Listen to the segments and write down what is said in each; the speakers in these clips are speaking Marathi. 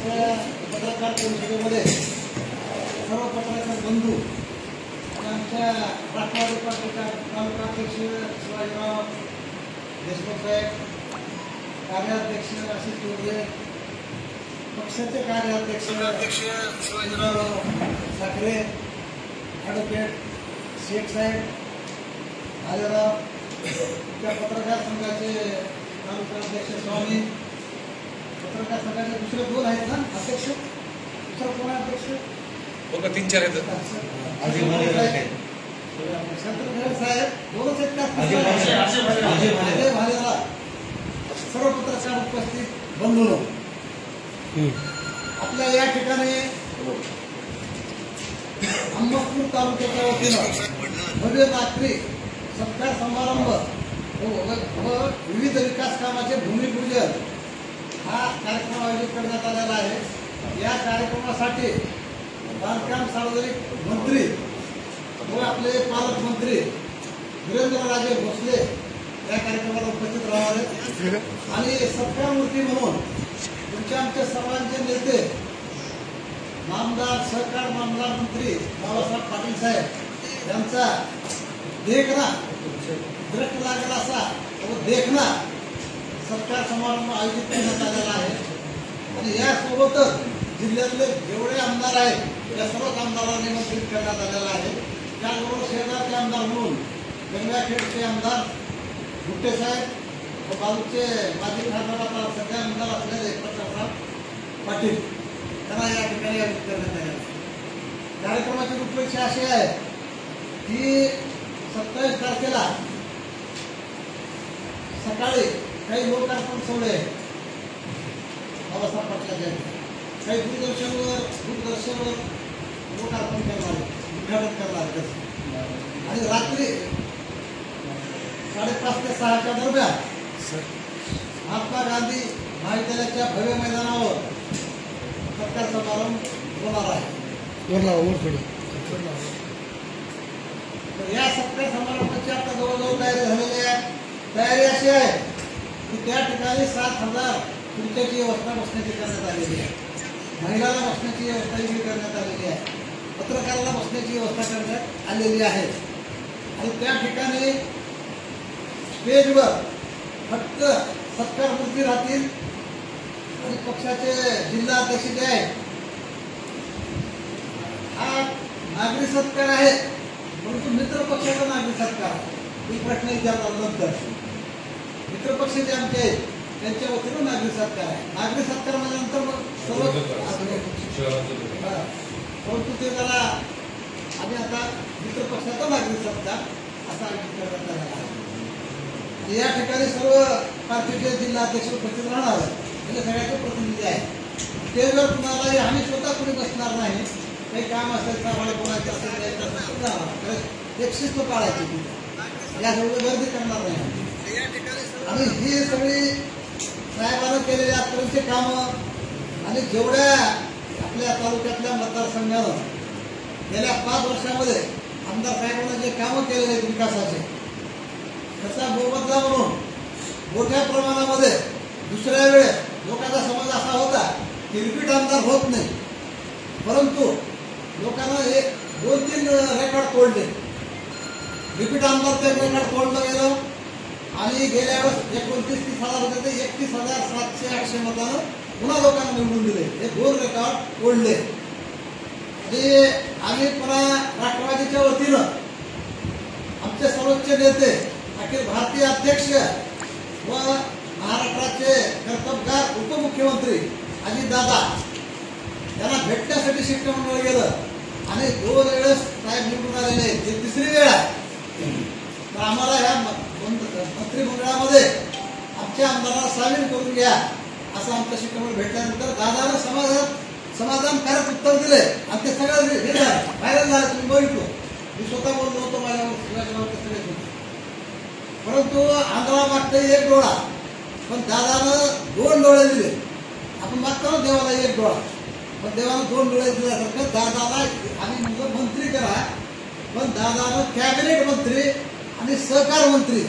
आजच्या पत्रकार परिषदेमध्ये सर्व पत्रकार बंधू आणि आमच्या राष्ट्रवादी पार्टीचा तालुकाध्यक्ष शिवाजीराव देशमुख साहेब, कार्याध्यक्ष आशिष चौधरी, पक्षाचे कार्याध्यक्ष शिवाजीराव साखरे, ॲडव्होकेट शेख साहेब, आलेराव, त्या पत्रकार संघाचे तालुकाध्यक्ष स्वामी, पत्रकार संघाचे दुसरे दोन आहेत ना अध्यक्ष, दुसरा कोण अध्यक्ष हो का, 3-4 आहेत शंकर साहेब, दोनच आहेत का, सर्व पत्रकार उपस्थित बंधूंनो, आपल्या या ठिकाणी अहमदपूर तालुक्याच्या वतीनं भव्य नागरी सत्कार समारंभ व विविध विकास कामाचे भूमिपूजन हा कार्यक्रम आयोजित करण्यात आलेला आहे। या कार्यक्रमासाठी बांधकाम सार्वजनिक मंत्री व आपले पालकमंत्री वीरेंद्रराजे भोसले या कार्यक्रमाला उपस्थित राहणार आहेत आणि सत्कार मूर्ती म्हणून तुमच्या आमच्या सर्वांचे नेते नामदार सहकार मामला मंत्री बाळासाहेब पाटील साहेब यांचा देखना दृष्ट लागेल असा व देखना सत्कार समारंभ आयोजित करण्यात आलेला आहे आणि यासोबतच जिल्ह्यातले जेवढे आमदार आहेत त्या सर्वच आमदारांना निमंत्रित करण्यात आलेला आहे। त्याचबरोबर शेजारचे आमदार म्हणून गंगाखेडचे आमदार भुट्टे साहेब व बाजूचे माजी खासदार आता सध्या आमदार असलेले प्रकाशराव पाटील त्यांना या ठिकाणी आयोजित करण्यात आले आहे। कार्यक्रमाची रूपरेषा अशी आहे की 27 तारखेला सकाळी काही लोकार्पण सोहळे बाबासाहेब पाटलांच्या काही दूरदर्शनवर लोकार्पण करणारे, उद्घाटन करणारे आणि रात्री 5:30 ते 6च्या दरम्यान महात्मा गांधी महाविद्यालयाच्या भव्य मैदानावर सत्कार समारंभ होणार आहे। तर या सत्कार समारंभाची आता जवळजवळ तयारी झालेली आहे। तयारी अशी आहे की त्या ठिकाणी 7,000 खुर्च्याची व्यवस्था बसण्याची करण्यात आलेली आहे, महिलांना बसण्याची व्यवस्था करण्यात आलेली आहे, पत्रकारांना बसण्याची व्यवस्था करण्यात आलेली आहे आणि त्या ठिकाणी स्टेजवर फक्त सत्कार मूर्ती राहतील आणि पक्षाचे जिल्हा अध्यक्ष जे आहेत, हा नागरी सत्कार आहे परंतु मित्र पक्षाचा नागरी सत्कार ही प्रश्न विचारला नंतर मित्र पक्ष जे आमचे आहेत त्यांच्या वतीनं नागरी सत्कार आहे। नागरी सत्कार म्हणल्यानंतर मग सर्व परंतु ते जरा आम्ही आता मित्र पक्षाचा नागरी सत्कार असा आयोजित करण्यात आलेला आहे। या ठिकाणी सर्व पार्टीचे जिल्हा अध्यक्ष उपस्थित राहणार म्हणजे सगळ्याचे प्रतिनिधी आहेत। स्टेजवर कुणालाही आम्ही स्वतः कुणी बसणार नाही, काही काम असेल सामाळे बोलायचं असेल एक शिस्त पाळायची, या सगळं गर्दी करणार नाही आणि ही सगळी साहेबांना केलेली आतापर्यंतची कामं आणि जेवढ्या आपल्या तालुक्यातल्या मतदारसंघानं गेल्या 5 वर्षामध्ये आमदार साहेबांना जे कामं केलेले आहेत विकासाचे, त्याचा मोबदला म्हणून मोठ्या प्रमाणामध्ये दुसऱ्या वेळेस लोकांचा समज असा होता की रिपीट आमदार होत नाही, परंतु लोकांना 2-3 रेकॉर्ड तोडले, रिपीट आमदारचे रेकॉर्ड तोडलं गेलं आणि गेल्या वेळेस 29-30 हजार होते ते 31,700-800 मतानं पुन्हा लोकांना निवडून दिले। हे 2 रेकॉर्ड तोडले आणि आम्ही पुन्हा राष्ट्रवादीच्या वतीनं आमचे सर्वोच्च नेते अखिल भारतीय अध्यक्ष व महाराष्ट्राचे कर्तबगार उपमुख्यमंत्री अजितदादा यांना भेटण्यासाठी शिष्टमंडळ गेलं आणि 2 वेळेस साहेब निवडून आलेले, ही 3री वेळ आहे। तर आम्हाला ह्या मंत्रिमंडळामध्ये आमच्या आमदारांना सामील करून घ्या असं आमचं शिष्टमंडळ भेटल्यानंतर दादानं समाधानकारक उत्तर दिले आणि ते सगळं व्हायरल झालं, तुम्ही बघितलं, मी स्वतः बोललो होतो माझ्यावर सगळे, परंतु आंध्रा मागते 1 डोळा पण दादानं 2 डोळे दिले। आपण मागतो ना देवाला 1 डोळा, पण देवानं 2 डोळे दिल्यासारखं दादाला आम्ही मंत्री करा, पण दादानं कॅबिनेट मंत्री आणि सहकार मंत्री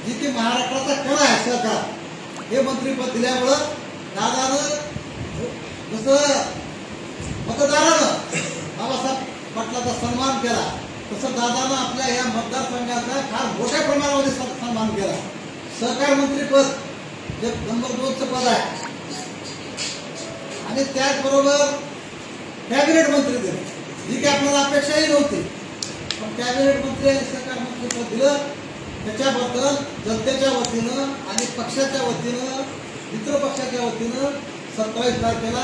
जी की महाराष्ट्राचा कणा आहे सहकार, हे मंत्रीपद दिल्यामुळं दादानं जसं मतदारानं बाबासाहेब पाटलाचा सन्मान केला तसं दादानं आपल्या या मतदारसंघाचा फार मोठ्या प्रमाणामध्ये सन्मान केला. सहकार मंत्री पद जे नंबर 2चं पद आहे आणि त्याचबरोबर कॅबिनेट मंत्री दिले, जी की आपल्याला अपेक्षाही नव्हती, पण कॅबिनेट मंत्री आणि सहकार मंत्री पद दिलं. त्याच्याबद्दल जनतेच्या वतीनं आणि पक्षाच्या वतीनं मित्र पक्षाच्या वतीनं 27 तारखेला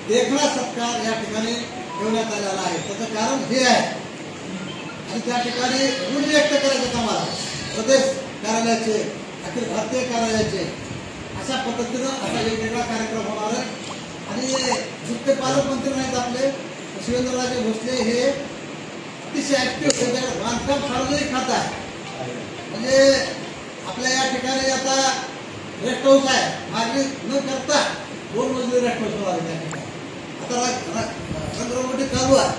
देखणा सत्कार या ठिकाणी ठेवण्यात आलेला आहे. त्याचं कारण हे आहे आणि त्या ठिकाणी ऋण व्यक्त करायचं आम्हाला प्रदेश कार्यालयाचे, अखिल भारतीय कार्यालयाचे अशा पद्धतीनं असा वेगवेगळा कार्यक्रम होणार आहे. आणि नुसते पालकमंत्री नाहीत आपले, शिवेंद्रराजे भोसले हे अतिशय ऍक्टिव्ह, त्याच्याकडे बांधकाम सार्वजनिक खातं आहे. म्हणजे आपल्या या ठिकाणी आता रेस्ट हाऊस आहे, मागणी न करता 2 मजली रेस्ट हाऊस होणार आहे त्या ठिकाणी. आता चंद्रमोठी चालू आहे,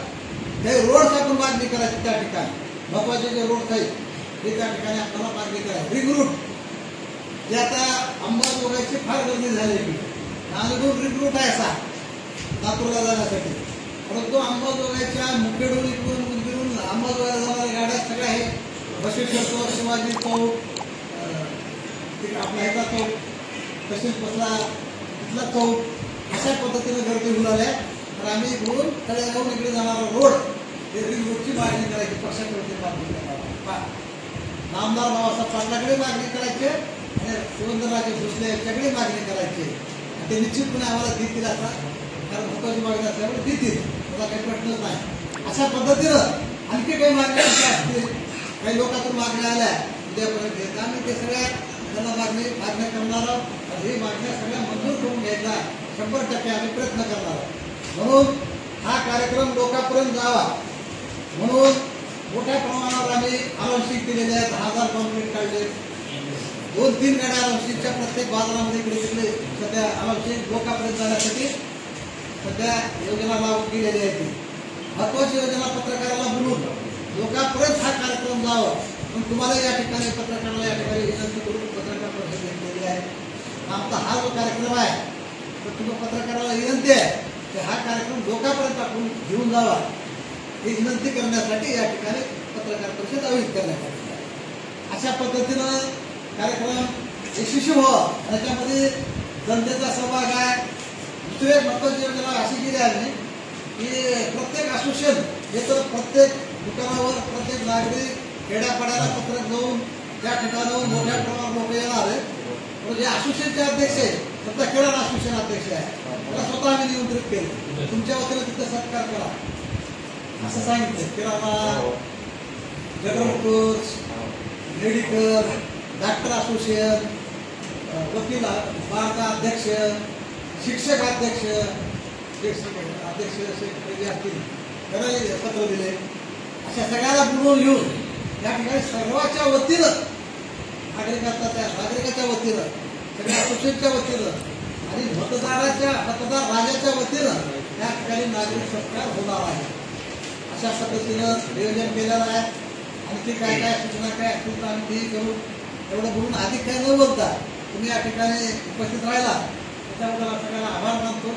हे रोड्स आपण मागणी करायची त्या ठिकाणी. महत्वाचे जे रोड आहेत ते त्या ठिकाणी आपल्याला मागणी करायची. रिंग रूट जे आता अंबाजोगाईची फार गर्दी झाली आहे, नांदूर रिंग रूट आहे असा लातूरला जाण्यासाठी, परंतु अंबाजोगाईच्या मुखेडून उदगीरून अंबाजोगाईला जाणाऱ्या गाड्या सगळ्या हे बसवेश्वर चौक, शिवाजी चौक, आपला ह्याचा चौक, तसेच बसला इथला चौक अशा पद्धतीने गर्दी होऊन आल्या. तर आम्ही इकडून तळेगावून इकडे जाणारा रोड हे रिंग रोडची मागणी करायची, पक्षाकडे मागणी करणार, नामदार बाबासाहेब पाटलाकडे मागणी करायची आणि शिवेंद्रराजे भोसले यांच्याकडे मागणी करायची. ते निश्चितपणे आम्हाला देतील असा, कारण महत्वाची मागणी असल्यामुळे देतील, त्याचा काही प्रश्नच नाही. अशा पद्धतीनं आणखी काही मागण्या असतील, काही लोकांतून मागण्या आल्या उद्यापर्यंत, आम्ही ते सगळ्या त्यांना मागण्या करणार आहोत. ही मागण्या सगळ्या मंजूर करून घ्यायचा 100% आम्ही प्रयत्न करणार आहोत. म्हणून हा कार्यक्रम लोकांपर्यंत जावा म्हणून मोठ्या प्रमाणावर आम्ही अनाउन्सिंग केलेले आहेत. 10,000 कॉम्प्लेट काढले, 2-3 गाड्या अनाउन्सिंगच्या प्रत्येक बाजारामध्ये इकडे तिकडे सध्या अनाउन्सिंग लोकांपर्यंत जाण्यासाठी सध्या योजना लागू केलेली आहे. ती महत्वाची योजना पत्रकाराला बोलून लोकांपर्यंत हा कार्यक्रम जावा. पण तुम्हाला या ठिकाणी पत्रकाराला या ठिकाणी विनंती करून पत्रकार परिषद घेतलेली आहे. आमचा हा जो कार्यक्रम आहे तर तुम्ही पत्रकाराला विनंती आहे की हा कार्यक्रम लोकांपर्यंत आपण घेऊन जावा, ही विनंती करण्यासाठी या ठिकाणी पत्रकार परिषद आयोजित करण्यात आली आहे. अशा पद्धतीनं कार्यक्रम यशस्वी व्हावा, त्याच्यामध्ये जनतेचा सहभाग आहे. दुसरी एक महत्वाची योजना अशी केली आहे की प्रत्येक असोसिएशन हे तर प्रत्येक दुकानावर प्रत्येक नागरिक खेड्यापाड्याला पत्रक देऊन त्या ठिकाणाहून मोठ्या प्रमाणात लोक येणार आहे. जे असोसिएशनचे अध्यक्ष आहे, सध्या खेळाडू असोसिएशन अध्यक्ष आहे, त्याला स्वतः आम्ही निमंत्रित केले, तुमच्या वतीने तिथे सत्कार करा असं सांगितलं. किराणा, जनरल मेडिकल, डॉक्टर असोसिएशन, वकील बारचा अध्यक्ष, शिक्षक अध्यक्ष जे असतील त्यांना पत्र दिले. अशा सगळ्याला बोलवून घेऊन या ठिकाणी सर्वांच्या वतीनं नागरिकाच्या वतीनं, सगळ्या असोसिएशनच्या वतीनं आणि मतदार राजाच्या वतीनं या ठिकाणी नागरिक सत्कार होणार आहे. अशा पद्धतीनं नियोजन केलेलं आहे. आणखी काय काय सूचना काय असतील तर आम्ही तेही करू. एवढं बोलून अधिक काय न बोलता तुम्ही या ठिकाणी उपस्थित राहिला त्याच्याबद्दल सगळ्यांना आभार मानतो.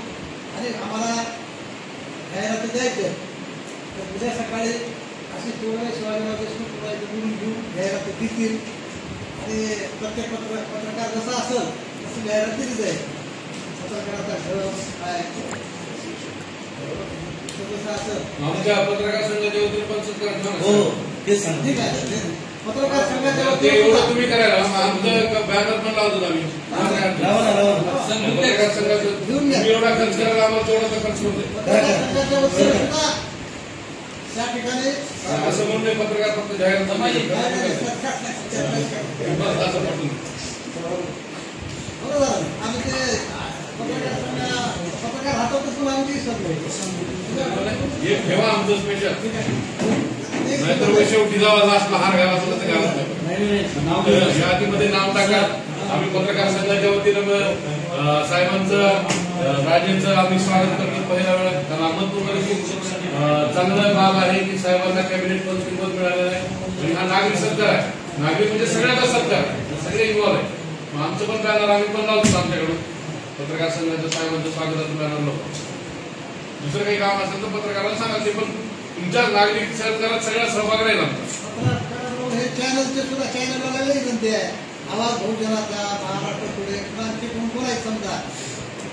आणि आम्हाला जाहिराती द्यायचे तर उद्या सकाळी अशी शिवाजीराव देशमुख बोलून घेऊन जाहिराती देतील आणि प्रत्येक पत्रकार जसा असेल तसं जाहिरात दिली जाईल. पत्रकाराचा घर काय कसं असेल आमच्या पत्रकार संघाच्या वतीने पण सत्कार हो हे ठीक आहे. पत्रकार संघाच्या एवढं तुम्ही करायला आमचं बॅनर पण लावतो आम्ही पत्रकार संघाचं एवढा खर्च करायला आम्हाला तेवढा खर्च होते. पत्रकार संघाच्या वतीने सुद्धा त्या ठिकाणी असं म्हणणे पत्रकार फक्त जाहिरात बरोबर आम्ही ते पत्रकार हातातच तुम्हाला आम्ही एक ठेवा आमचं स्पेशल, नाहीतर शेवटी जावा लास्टला हार घाला असं तसं घालत यादीमध्ये नाव टाका. आम्ही पत्रकार संघाच्या वतीनं साहेबांचं राजेंचं आम्ही स्वागत करतो पहिल्या वेळेस. कारण अहमदपूरमध्ये खूप चांगलं बाब आहे की साहेबांना कॅबिनेट मंत्री पद मिळालेलं आहे आणि हा नागरिक सत्कार आहे. नागरिक म्हणजे सगळ्याचा सत्कार, सगळे इन्व्हॉल्व आहे. आमचं पण बॅनर आम्ही पण लावतो आमच्याकडून पत्रकार संघाच्या साहेबांचं स्वागत तुम्ही आणलं नको. दुसरं काही काम असेल तर पत्रकाराला सांगा, ते पण तुमच्या नागरिक सरकारात सगळा सहभाग राहील आमचा. हे चॅनलचे सुद्धा चॅनलला विनंती आहे, आवाज बहुजनाचा, महाराष्ट्र पुढे क्रांती कोण आहेत समजा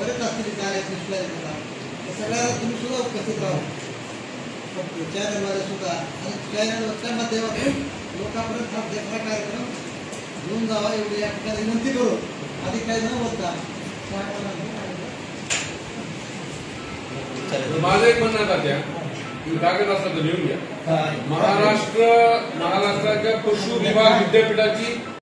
बरेच असतील कार्य सगळ्याला तुम्ही सुद्धा उपस्थित राहू चॅनलमध्ये सुद्धा, आणि चॅनलच्या माध्यमातून लोकांपर्यंत हा देखा कार्यक्रम घेऊन जावा एवढी या ठिकाणी विनंती करू. आधी काही न होता माझं एक म्हणणं तात्या, तुम्ही कागद असला तर लिहून घ्या. महाराष्ट्राच्या पशु विभाग विद्यापीठाची